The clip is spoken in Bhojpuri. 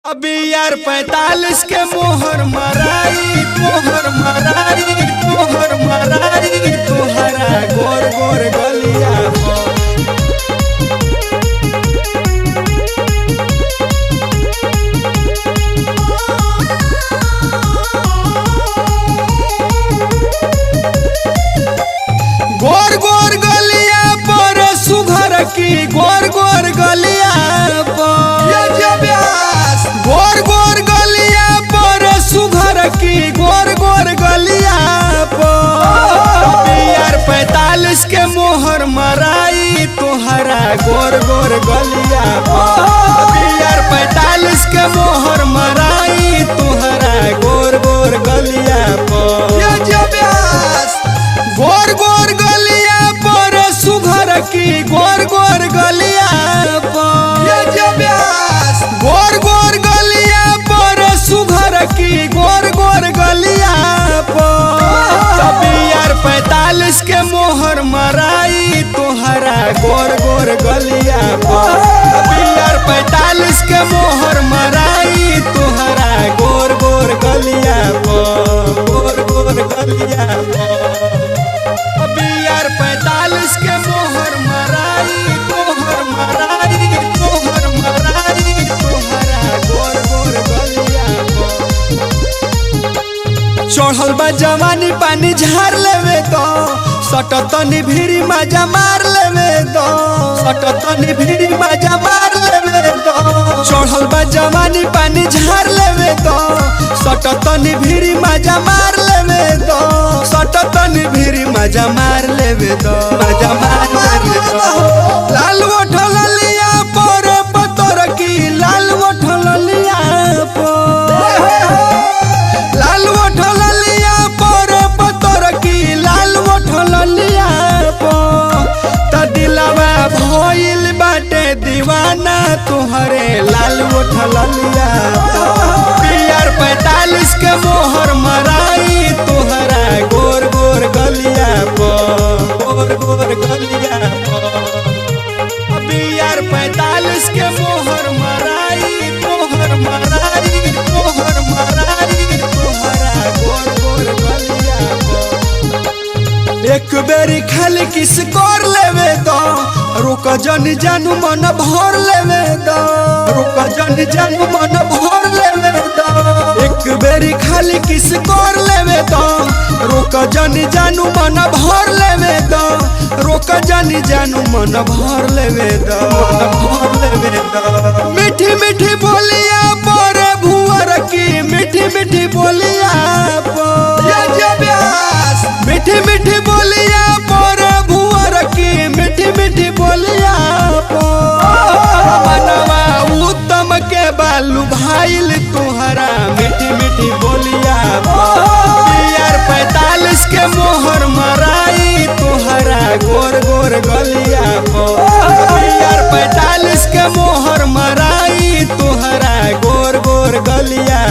अभी यार 45 के मोहर मराई तोहरा गोर गोर गलिया गोर गोर गलिया पर सुघर की गोर गोर गलिया गोर गोर गलिया पर सुघर की गोर गोर गलिया यार 45 के मोहर मराई तोहरा गोर गोर गलिया यार 45 के मोहर मराई तोहरा गोर गोर गलिया गोर गोर गलिया पर सुघर की गोर गोर गलिया गोर गोर गलिया पर सुघर की गोर गोर गलिया यार 45 के मोहर मराई तोहरा गोर गोर गलिया यार 45 के मोहर मराई तोहरा गोर गोर गलिया गोर गोर गलिया यार 45 के मोहर मराई तोहरा गोर गोर गलिया चढ़ल बा जवानी पानी झार लेवे तो सटतनी भीड़ी मजा मार लेवे तो सटतनी भीड़ी मजा मार लेवे तो चढ़ल बा जवानी पानी झार लेवे तो सटतनी भीड़ी मजा मार लेवे तो सटतनी भीड़ी मजा मार लेवे तो मजा मार लेवे तो लाल उठल लिया पर पतर की लाल उठल लिया लाल उठल लिया पर पतर की लाल उठल लिया त दिलवा भइल बाटे दीवाना तोहरे लाल उठल लिया यार 45 के मोहर मराई तोहरा गोर गोर गलिया गोर गोर गलिया यार 45 के मोहर मराई तोहरा गोर गोर गलिया एक बेरी खाली किस कर लेवे तो रुक जन जानू मन भर लेवे तो रुक जन जानू मन भर लेवे तो एक बेरी खाली किस कर लेवे तो रुक जन जानू मन भर लेवे तो रुक जन जानू मन भर लेवे तो मीठी मीठी बोलिया पर भुअर की मीठी मीठी बोलिया मीठी मीठी बोलिया पर भुअर की मीठी मीठी बोलिया मनवा उत्तम के बालू भाईल तोहरा मीठी मीठी बोलिया यार 45 के मोहर मराई तोहरा गोर गोर गलिया यार 45 के मोहर मराई तोहरा गोर गोर गलिया